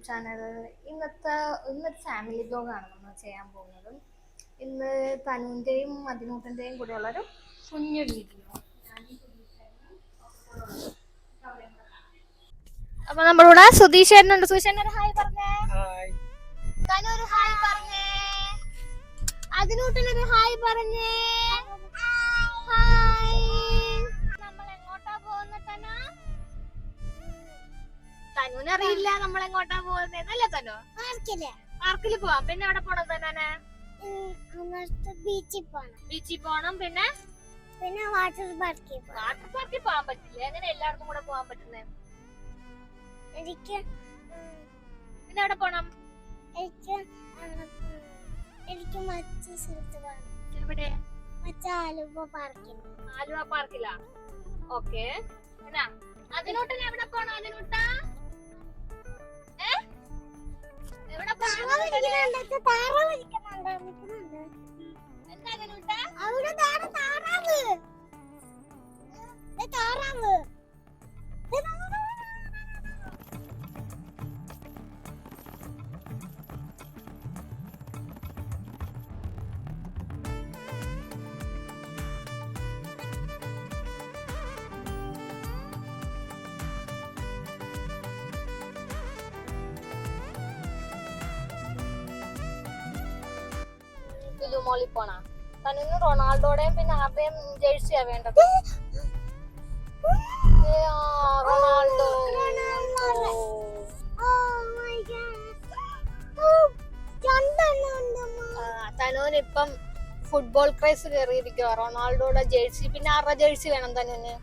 Channel. ഇന്നത്തെ family ബ്ലോഗാണ് നമ്മൾ ചെയ്യാൻ പോകുന്നത്. ഇന്ന് തനുവിൻ്റെയും മദിനൂട്ടിൻ്റെയും കൂടെയുള്ള ഒരു കുഞ്ഞു വീഡിയോ. അപ്പൊ നമ്മളിവിടെ സുധീഷ് ചേട്ടനുണ്ട്. സുധീഷ് ഒരു ഹായ് പറഞ്ഞേ. തനു ഒരു ഹായ് പറഞ്ഞേ. അതിനൂട്ടിനൊരു ഹായ് പറഞ്ഞേ. ഹായ്. നമ്മൾ എങ്ങോട്ടാ പോകുന്ന തനു? തനുവിനറിയില്ല നമ്മൾ എങ്ങോട്ടാ പോകുന്നത് അല്ലേ തനു? പാർക്കിൽ പോവാം. പിന്നെ എവിടെ പോണം തനുനെ? ബീച്ചിൽ പോണം. പിന്നെ വാട്ടർ പാർക്കിൽ പോകാൻ പറ്റില്ല. എങ്ങനെ എല്ലായിടത്തും കൂടെ പോകാൻ പറ്റുന്നേ? പിന്നെ എവിടെ പോണം? എവിടെ? ആലുവ പാർക്കിലാ. ഓക്കെ. അതിനോട്ടന്നെ എവിടെ പോണം? അതിനോട്ടാ എവിടെ മോളിൽ പോണ? തനുവിന് റൊണാൾഡോയുടെയും പിന്നെ ആരുടെയും ജേഴ്സിയാ വേണ്ടത്? റൊണാൾഡോ. തനുവിന് ഇപ്പം ഫുട്ബോൾ ക്രൈസ് കയറിയിരിക്കുക. റൊണാൾഡോയുടെ ജേഴ്സി. പിന്നെ ആരുടെ ജേഴ്സി വേണം തനുവിന്?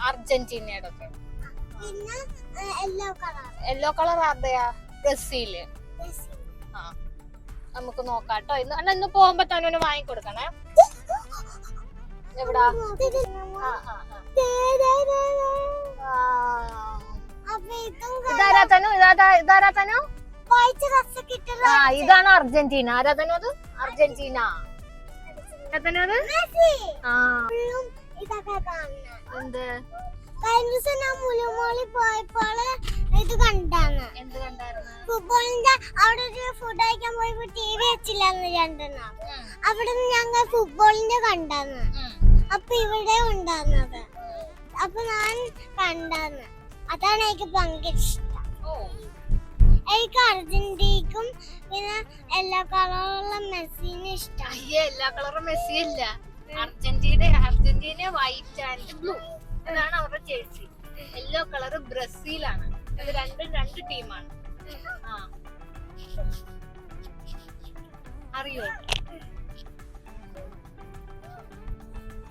അർജന്റീനയുടെ ഒക്കെ. യെല്ലോ കളർ ആരുടെയാ? ബ്രസീല്. നമുക്ക് നോക്കാട്ടോ. ഇന്ന് പോകുമ്പോ തനുവിന് വാങ്ങിക്കൊടുക്കണേ. എവിടാ? ഇതാരാ തനു? ഇതാരാ തനു? ഇതാണ് അർജന്റീന. ആരാ തനു? അത് അർജന്റീന. എന്ത് ഇത് കണ്ടാണ്. എന്ത് കണ്ടായിരുന്നു? ഫുട്ബോളിന്റെ അവിടെ ഒരു ഫുഡ് കഴിക്കാൻ പോയപ്പോ ടി വി വെച്ചില്ലാന്ന് രണ്ടെണ്ണം. അവിടെ ഞങ്ങൾ ഫുട്ബോളിന്റെ കണ്ടാന്ന്. അപ്പൊ ഇവിടെ ഉണ്ടാകുന്നത്. അപ്പൊ ഞാൻ കണ്ടാന്ന്. അതാണ് എനിക്ക് ഭയങ്കര ഇഷ്ടം. എനിക്ക് അർജന്റീനക്കും പിന്നെ എല്ലാ കളറുള്ള മെസ്സിനെ ഇഷ്ടം. എല്ലാ കളറും മെസ്സി അല്ല. Argentina white and blue. അതാണ് അവരുടെ ജേഴ്സി. Yellow colour ബ്രസീലാണ്. ഇത് രണ്ട് ടീമാണ്. അറിയോ?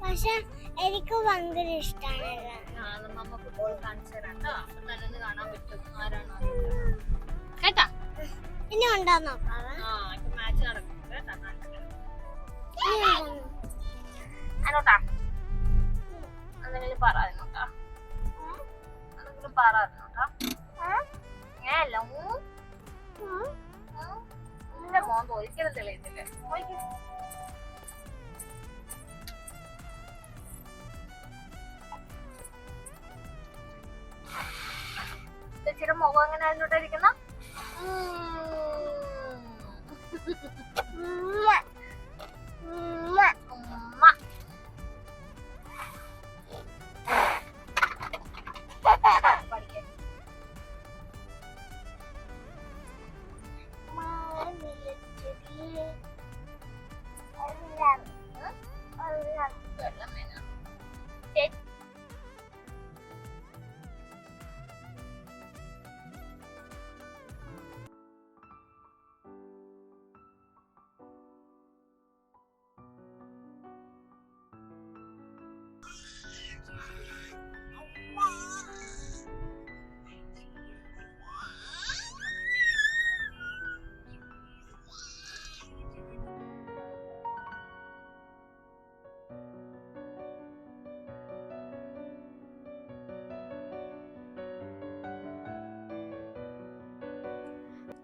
പക്ഷെ എനിക്ക് ഭയങ്കര ഇഷ്ടമാണ്. നമ്മ ഫുട്ബോൾ കാണിച്ചു തരാം കേട്ടോ. അപ്പൊ തന്നെ കാണാൻ പറ്റും ആരാണോ കേട്ടാ. ഇനി ഉണ്ടോ നോക്കാം. മാച്ച് നടക്കുന്നുണ്ട് കേട്ടാ. അതിനോട്ടാ എന്തെങ്കിലും പറയാനോട്ടാ. മോൻ ഒരിക്കലും തെളിയുന്നില്ല. ചേച്ചിയുടെ മുഖം എങ്ങനെ ആയിരുന്നോട്ടിരിക്കുന്ന?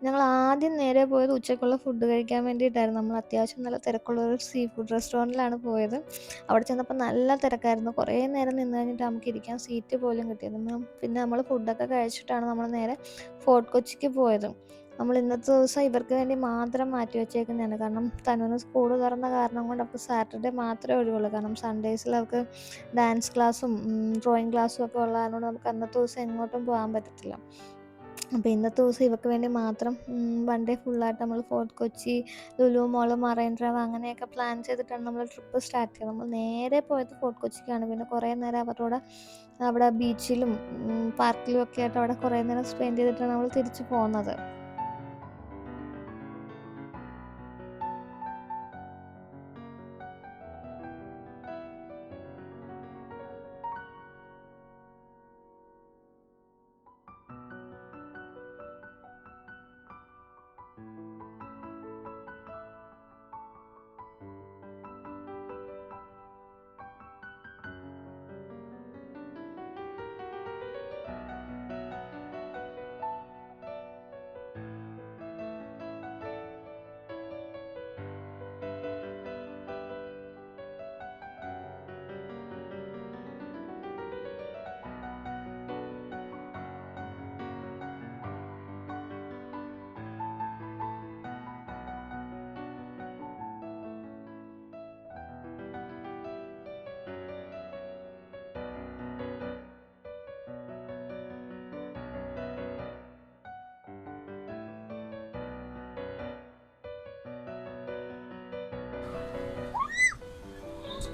ഞങ്ങൾ ആദ്യം നേരെ പോയത് ഉച്ചയ്ക്കുള്ള ഫുഡ് കഴിക്കാൻ വേണ്ടിയിട്ടായിരുന്നു. നമ്മൾ അത്യാവശ്യം നല്ല തിരക്കുള്ള ഒരു സീ ഫുഡ് റെസ്റ്റോറൻറ്റിലാണ് പോയത്. അവിടെ ചെന്നപ്പോൾ നല്ല തിരക്കായിരുന്നു. കുറേ നേരം നിന്ന് കഴിഞ്ഞിട്ട് നമുക്ക് ഇരിക്കാൻ സീറ്റ് പോലും കിട്ടിയത്. പിന്നെ നമ്മൾ ഫുഡൊക്കെ കഴിച്ചിട്ടാണ് നമ്മൾ നേരെ ഫോർട്ട് കൊച്ചിക്ക് പോയത്. നമ്മൾ ഇന്നത്തെ ദിവസം ഇവർക്ക് വേണ്ടി മാത്രം മാറ്റി വെച്ചേക്കുന്നതാണ്. കാരണം തനുവിന് സ്കൂൾ തുറന്ന കാരണം കൊണ്ട് അവർക്ക് സാറ്റർഡേ മാത്രമേ ഒഴിവുള്ളൂ. കാരണം സൺഡേസിൽ അവർക്ക് ഡാൻസ് ക്ലാസ്സും ഡ്രോയിങ് ക്ലാസ്സും ഒക്കെ ഉള്ള കാരണം നമുക്ക് അന്നത്തെ ദിവസം എങ്ങോട്ടും പോകാൻ പറ്റത്തില്ല. അപ്പോൾ ഇന്നത്തെ ദിവസം ഇവർക്ക് വേണ്ടി മാത്രം വൺ ഡേ ഫുള്ളായിട്ട് നമ്മൾ ഫോർട്ട് കൊച്ചി, ലുലു മോള്, മറൈൻ ഡ്രൈവ് അങ്ങനെയൊക്കെ പ്ലാൻ ചെയ്തിട്ടാണ് നമ്മൾ ട്രിപ്പ് സ്റ്റാർട്ട് ചെയ്തത്. നമ്മൾ നേരെ പോയത് ഫോർട്ട് കൊച്ചിക്കാണ്. പിന്നെ കുറേ നേരം അവരുടെ അവിടെ ബീച്ചിലും പാർക്കിലും ഒക്കെ ആയിട്ട് അവിടെ കുറേ നേരം സ്പെൻഡ് ചെയ്തിട്ടാണ് നമ്മൾ തിരിച്ചു പോകുന്നത്.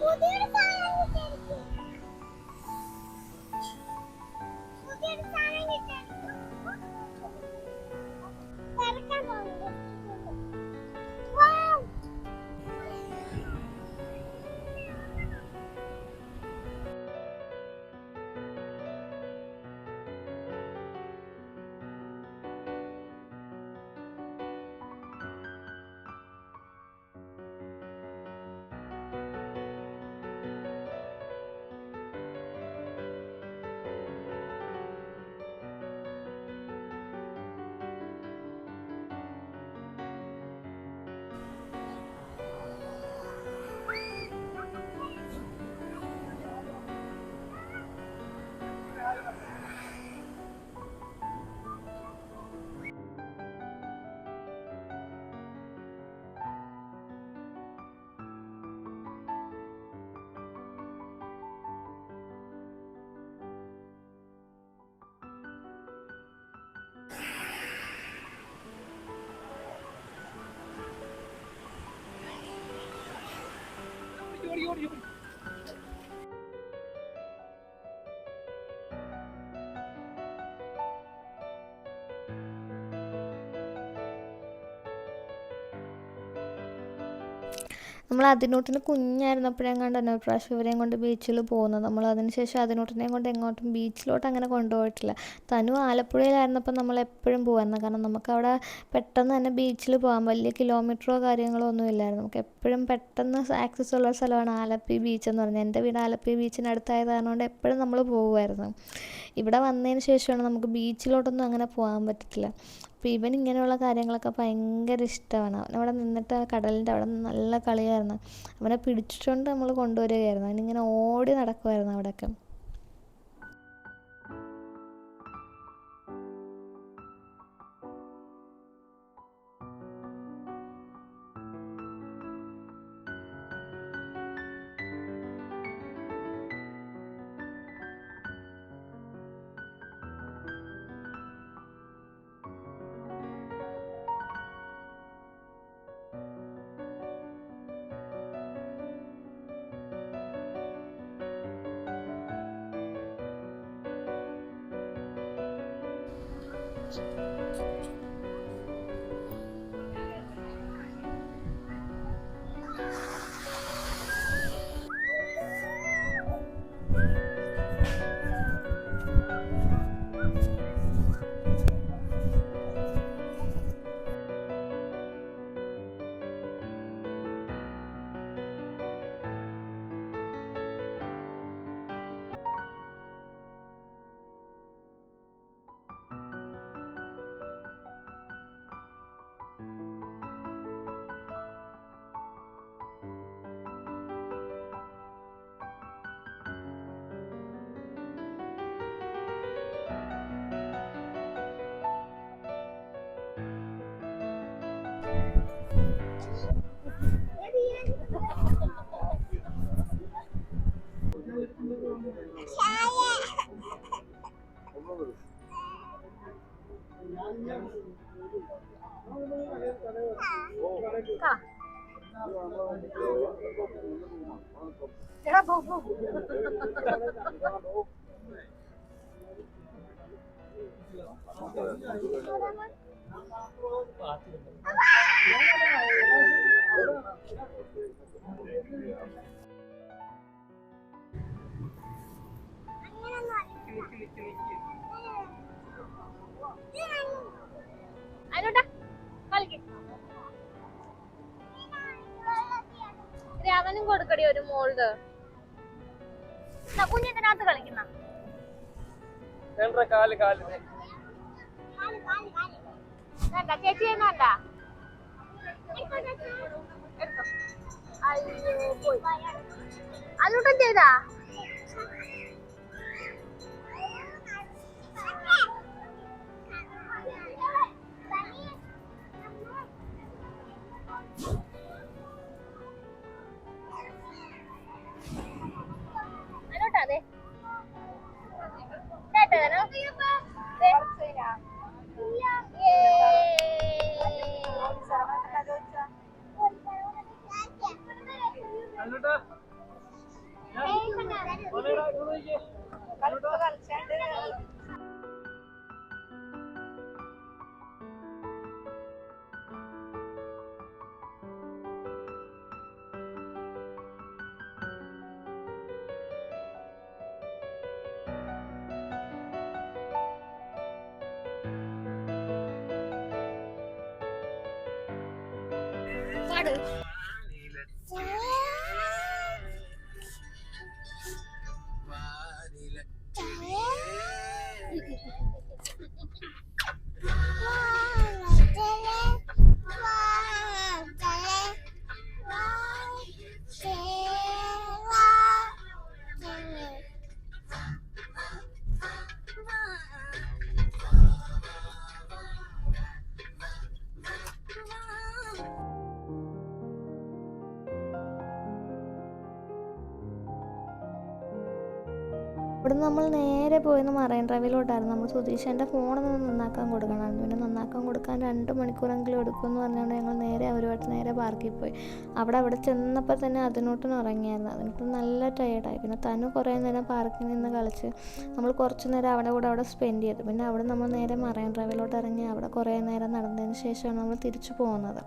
പുതിയൊരു സാധനം കിട്ടിയിരിക്കും. പുതിയൊരു സാധനം കിട്ടിയിരിക്കും. തിരക്കാൻ പോകുന്നു. വൗ! നമ്മൾ അതിനൂട്ടിന് കുഞ്ഞായിരുന്നപ്പോഴെങ്ങാണ്ട് തന്നെ ഒരു പ്രാവശ്യം ഇവരെയും കൊണ്ട് ബീച്ചിൽ പോകുന്നത്. നമ്മൾ അതിന് ശേഷം അതിനൂട്ടിനെയും കൊണ്ട് എങ്ങോട്ടും ബീച്ചിലോട്ട് അങ്ങനെ കൊണ്ടുപോയിട്ടില്ല. തനു ആലപ്പുഴയിലായിരുന്നപ്പോൾ നമ്മൾ എപ്പോഴും പോകുമായിരുന്നു. കാരണം നമുക്കവിടെ പെട്ടെന്ന് തന്നെ ബീച്ചിൽ പോകാം. വലിയ കിലോമീറ്ററോ കാര്യങ്ങളോ ഒന്നും ഇല്ലായിരുന്നു. നമുക്ക് എപ്പോഴും പെട്ടെന്ന് ആക്സസ് ഉള്ള സ്ഥലമാണ് ആലപ്പി ബീച്ച് എന്ന് പറഞ്ഞാൽ. എൻ്റെ വീട് ആലപ്പി ബീച്ചിനടുത്തായത് കാരണം കൊണ്ട് എപ്പോഴും നമ്മൾ പോകുമായിരുന്നു. ഇവിടെ വന്നതിന് ശേഷമാണ് നമുക്ക് ബീച്ചിലോട്ടൊന്നും അങ്ങനെ പോകാൻ പറ്റത്തില്ല. അപ്പോൾ ഇവൻ ഇങ്ങനെയുള്ള കാര്യങ്ങളൊക്കെ ഭയങ്കര ഇഷ്ടമാണ്. അവനവിടെ നിന്നിട്ട് ആ കടലിൻ്റെ അവിടെ നിന്ന് നല്ല കളിയായിരുന്നു. അവനെ പിടിച്ചിട്ടുണ്ട് നമ്മൾ കൊണ്ടുവരികയായിരുന്നു. അവനിങ്ങനെ ഓടി നടക്കുമായിരുന്നു അവിടെയൊക്കെ. എടാ പോ പോ. അതിനോട്ടാ കളിക്കും. അവനും കൊടുക്കടി ഒരു മോൾഡ്. കുഞ്ഞിനകത്ത് കളിക്കുന്ന ചേച്ചി ചെയ്യുന്നുണ്ടാ? അയ്യോ പോയി. അതിനോട്ടും ചെയ്താ അതെ പാട്. ഇവിടുന്ന് നമ്മൾ നേരെ പോയത് മറൈൻ ഡ്രൈവിലോട്ടായിരുന്നു. നമ്മൾ സുധീഷൻ്റെ ഫോണൊന്ന് നന്നാക്കാൻ കൊടുക്കണമായിരുന്നു. പിന്നെ നന്നാക്കാൻ കൊടുക്കാൻ 2 മണിക്കൂറെങ്കിലും എടുക്കുമെന്ന് പറഞ്ഞുകൊണ്ട് ഞങ്ങൾ നേരെ അവരുമായിട്ട് നേരെ പാർക്കിൽ പോയി. അവിടെ ചെന്നപ്പോൾ തന്നെ അതിനോട്ടും ഉറങ്ങിയായിരുന്നു. അതിനോട്ടും നല്ല ടയേർഡായി. പിന്നെ തനു കുറേ നേരം പാർക്കിൽ നിന്ന് കളിച്ച് നമ്മൾ കുറച്ച് നേരം അവിടെ സ്പെൻഡ് ചെയ്തു. പിന്നെ അവിടെ നമ്മൾ നേരെ മറൈൻ ഡ്രൈവിലോട്ട് ഇറങ്ങി അവിടെ കുറേ നേരം നടന്നതിന് ശേഷമാണ് നമ്മൾ തിരിച്ചു പോകുന്നത്.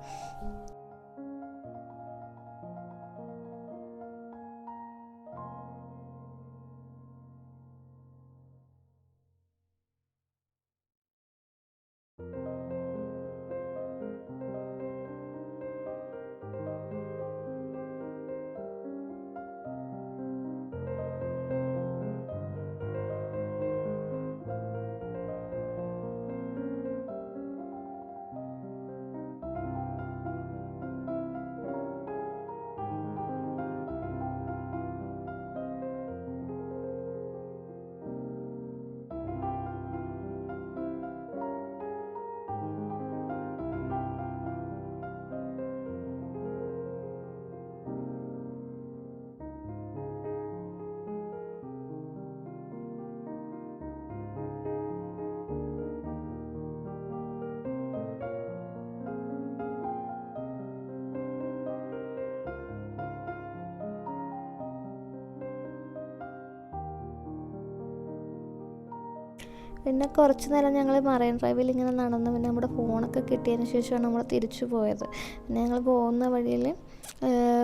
പിന്നെ കുറച്ച് നേരം ഞങ്ങൾ മറൈൻ ഡ്രൈവിൽ ഇങ്ങനെ നടന്ന് പിന്നെ നമ്മുടെ ഫോണൊക്കെ കിട്ടിയതിന് ശേഷമാണ് നമ്മൾ തിരിച്ചു പോയത്. പിന്നെ ഞങ്ങൾ പോകുന്ന വഴിയിൽ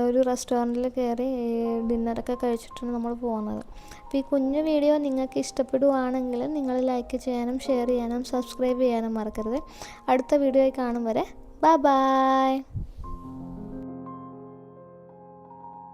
ഒരു റെസ്റ്റോറൻറ്റിൽ കയറി ഡിന്നറൊക്കെ കഴിച്ചിട്ടാണ് നമ്മൾ പോകുന്നത്. അപ്പോൾ ഈ കുഞ്ഞു വീഡിയോ നിങ്ങൾക്ക് ഇഷ്ടപ്പെടുകയാണെങ്കിൽ നിങ്ങൾ ലൈക്ക് ചെയ്യാനും ഷെയർ ചെയ്യാനും സബ്സ്ക്രൈബ് ചെയ്യാനും മറക്കരുത്. അടുത്ത വീഡിയോയിൽ കാണും വരെ ബൈ.